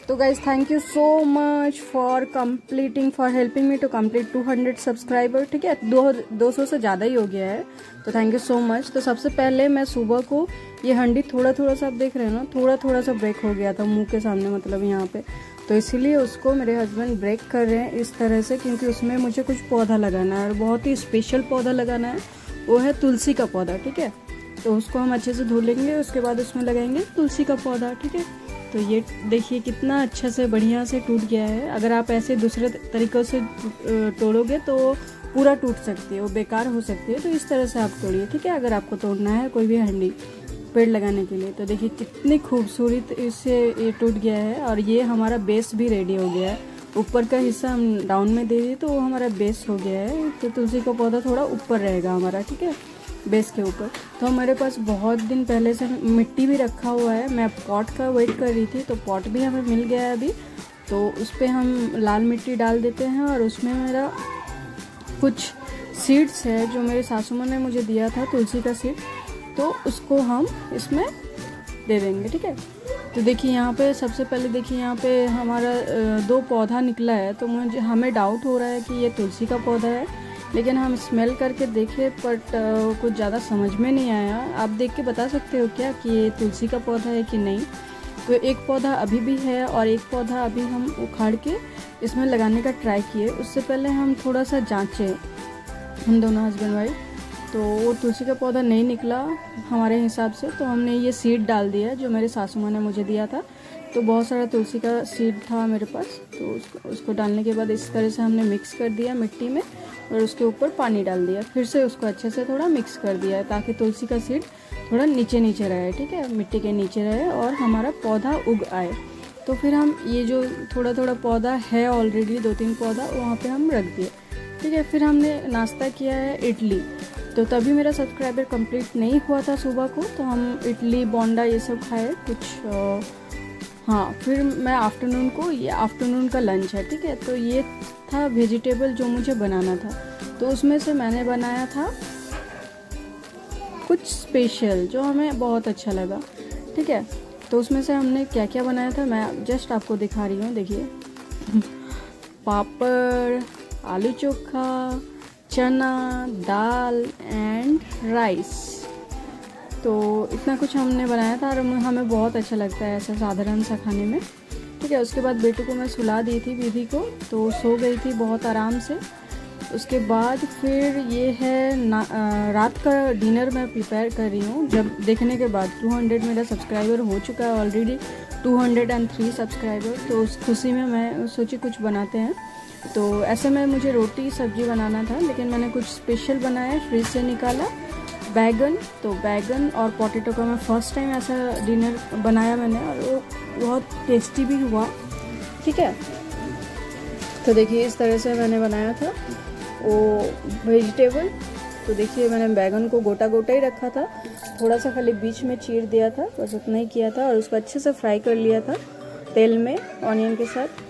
तो guys thank you so much for helping me to complete 200 subscriber. ठीक है, 200 से ज़्यादा ही हो गया है, तो थैंक यू सो मच। तो सबसे पहले मैं सुबह को ये हंडी थोड़ा सा आप देख रहे हैं ना, थोड़ा सा ब्रेक हो गया था मुंह के सामने, मतलब यहाँ पे, तो इसीलिए उसको मेरे हस्बैंड ब्रेक कर रहे हैं इस तरह से, क्योंकि उसमें मुझे कुछ पौधा लगाना है और बहुत ही स्पेशल पौधा लगाना है, वो है तुलसी का पौधा। ठीक है, तो उसको हम अच्छे से धो लेंगे, उसके बाद उसमें लगाएंगे तुलसी का पौधा। ठीक है, तो ये देखिए कितना अच्छा से बढ़िया से टूट गया है। अगर आप ऐसे दूसरे तरीक़ों से तोड़ोगे तो पूरा टूट सकती है, वो बेकार हो सकती है, तो इस तरह से आप तोड़िए। ठीक है, अगर आपको तोड़ना है कोई भी हंडी पेड़ लगाने के लिए। तो देखिए कितनी खूबसूरत इससे ये टूट गया है, और ये हमारा बेस भी रेडी हो गया है। ऊपर का हिस्सा हम डाउन में दे दिए तो वो हमारा बेस हो गया है। तो तुलसी का पौधा थोड़ा ऊपर रहेगा हमारा, ठीक है, बेस के ऊपर। तो हमारे पास बहुत दिन पहले से मिट्टी भी रखा हुआ है, मैं पॉट का वेट कर रही थी, तो पॉट भी हमें मिल गया है अभी। तो उस पर हम लाल मिट्टी डाल देते हैं, और उसमें मेरा कुछ सीड्स है जो मेरे सासू माँ ने मुझे दिया था, तुलसी का सीड, तो उसको हम इसमें दे देंगे। ठीक है, तो देखिए यहाँ पे सबसे पहले देखिए यहाँ पे हमारा 2 पौधा निकला है, तो हमें डाउट हो रहा है कि ये तुलसी का पौधा है, लेकिन हम स्मेल करके देखे बट कुछ ज़्यादा समझ में नहीं आया। आप देख के बता सकते हो क्या कि ये तुलसी का पौधा है कि नहीं? तो एक पौधा अभी भी है और एक पौधा अभी हम उखाड़ के इसमें लगाने का ट्राई किए। उससे पहले हम थोड़ा सा जांचे, हम दोनों हस्बैंड वाइफ, तो वो तुलसी का पौधा नहीं निकला हमारे हिसाब से, तो हमने ये सीड डाल दिया जो मेरे सासू माँ ने मुझे दिया था। तो बहुत सारा तुलसी का सीड था मेरे पास, तो उसको डालने के बाद इस तरह से हमने मिक्स कर दिया मिट्टी में, और उसके ऊपर पानी डाल दिया, फिर से उसको अच्छे से थोड़ा मिक्स कर दिया है, ताकि तुलसी का सीड थोड़ा नीचे रहे। ठीक है, मिट्टी के नीचे रहे और हमारा पौधा उग आए। तो फिर हम ये जो थोड़ा पौधा है ऑलरेडी 2-3 पौधा वहाँ पे हम रख दिए। ठीक है, फिर हमने नाश्ता किया है इडली। तो तभी मेरा सब्सक्राइबर कंप्लीट नहीं हुआ था सुबह को, तो हम इडली बोंडा ये सब खाए कुछ। हाँ, फिर मैं आफ्टरनून को, ये आफ्टरनून का लंच है। ठीक है, तो ये था वेजिटेबल जो मुझे बनाना था, तो उसमें से मैंने बनाया था कुछ स्पेशल जो हमें बहुत अच्छा लगा। ठीक है, तो उसमें से हमने क्या क्या बनाया था मैं जस्ट आपको दिखा रही हूँ। देखिए पापड़, आलू चोखा, चना दाल एंड राइस, तो इतना कुछ हमने बनाया था और हमें बहुत अच्छा लगता है ऐसा साधारण सा खाने में। ठीक है, उसके बाद बेटू को मैं सुला दी थी, बीबी को, तो सो गई थी बहुत आराम से। उसके बाद फिर ये है रात का डिनर मैं प्रिपेयर कर रही हूँ। जब देखने के बाद 200 मेरा सब्सक्राइबर हो चुका है ऑलरेडी, 203 सब्सक्राइबर, तो उस खुशी में मैं सोची कुछ बनाते हैं। तो ऐसे में मुझे रोटी सब्जी बनाना था, लेकिन मैंने कुछ स्पेशल बनाया, फ्रिज से निकाला बैगन। तो बैगन और पोटैटो का मैं फर्स्ट टाइम ऐसा डिनर बनाया मैंने, और वो बहुत टेस्टी भी हुआ। ठीक है, तो देखिए इस तरह से मैंने बनाया था वो वेजिटेबल। तो देखिए मैंने बैगन को गोटा ही रखा था, थोड़ा सा खाली बीच में चीर दिया था, बस उतना ही किया था, और उसको अच्छे से फ्राई कर लिया था तेल में ऑनियन के साथ।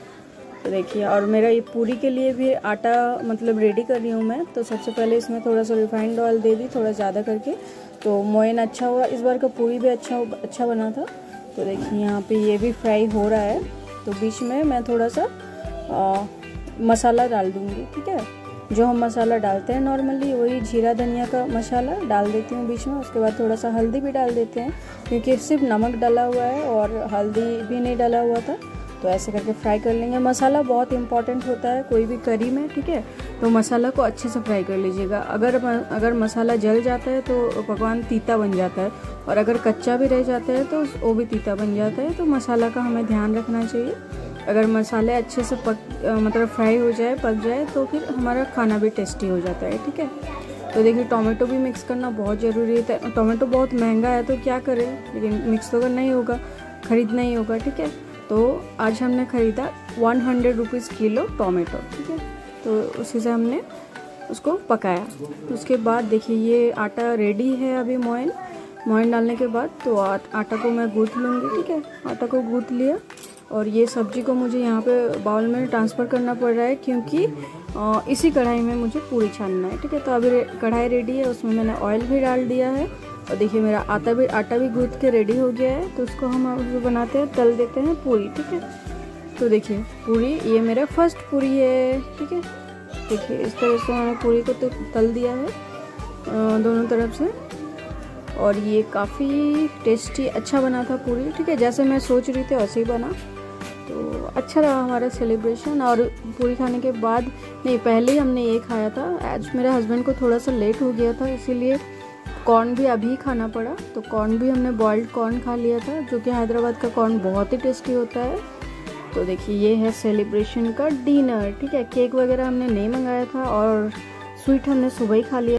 तो देखिए, और मेरा ये पूरी के लिए भी आटा मतलब रेडी कर रही हूँ मैं। तो सबसे पहले इसमें थोड़ा सा रिफाइंड ऑयल दे दी, थोड़ा ज़्यादा करके, तो मोयन अच्छा हुआ। इस बार का पूरी भी अच्छा बना था। तो देखिए यहाँ पे ये भी फ्राई हो रहा है, तो बीच में मैं थोड़ा सा मसाला डाल दूँगी। ठीक है, जो हम मसाला डालते हैं नॉर्मली, वही जीरा धनिया का मसाला डाल देती हूँ बीच में। उसके बाद थोड़ा सा हल्दी भी डाल देते हैं, क्योंकि सिर्फ नमक डाला हुआ है और हल्दी भी नहीं डाला हुआ था। तो ऐसे करके फ्राई कर लेंगे। मसाला बहुत इंपॉर्टेंट होता है कोई भी करी में। ठीक है, तो मसाला को अच्छे से फ्राई कर लीजिएगा। अगर मसाला जल जाता है तो पकवान तीता बन जाता है, और अगर कच्चा भी रह जाता है तो वो भी तीता बन जाता है। तो मसाला का हमें ध्यान रखना चाहिए। अगर मसाले अच्छे से मतलब फ्राई हो जाए, पक जाए, तो फिर हमारा खाना भी टेस्टी हो जाता है। ठीक है, तो देखिए टोमेटो भी मिक्स करना बहुत ज़रूरी है। टोमेटो बहुत महंगा है तो क्या करें, लेकिन मिक्स तो करना ही होगा, ख़रीदना ही होगा। ठीक है, तो आज हमने ख़रीदा 100 रुपीज़ किलो टोमेटो। ठीक है, तो उसी से हमने उसको पकाया। उसके बाद देखिए ये आटा रेडी है अभी। मोयन डालने के बाद तो आटा को मैं गूँथ लूँगी। ठीक है, आटा को गूँथ लिया, और ये सब्जी को मुझे यहाँ पे बाउल में ट्रांसफ़र करना पड़ रहा है, क्योंकि इसी कढ़ाई में मुझे पूरी छानना है। ठीक है, तो अभी कढ़ाई रेडी है, उसमें मैंने ऑयल भी डाल दिया है, और देखिए मेरा आटा भी गूँथ के रेडी हो गया है। तो उसको हम अभी बनाते हैं, तल देते हैं पूरी। ठीक है, तो देखिए पूरी, ये मेरा फर्स्ट पूरी है, ठीक है। देखिए इस तरह से मैंने पूरी को तो तल दिया है दोनों तरफ से, और ये काफ़ी टेस्टी अच्छा बना था पूरी, ठीक है। जैसे मैं सोच रही थी वैसे ही बना, तो अच्छा रहा हमारा सेलिब्रेशन। और पूरी खाने के बाद, नहीं पहले ही हमने ये खाया था। आज मेरे हस्बैंड को थोड़ा सा लेट हो गया था, इसीलिए कॉर्न भी अभी खाना पड़ा। तो कॉर्न भी हमने बॉइल्ड कॉर्न खा लिया था, जो कि हैदराबाद का कॉर्न बहुत ही टेस्टी होता है। तो देखिए ये है सेलिब्रेशन का डिनर, ठीक है। केक वगैरह हमने नहीं मंगाया था और स्वीट हमने सुबह ही खा लिया।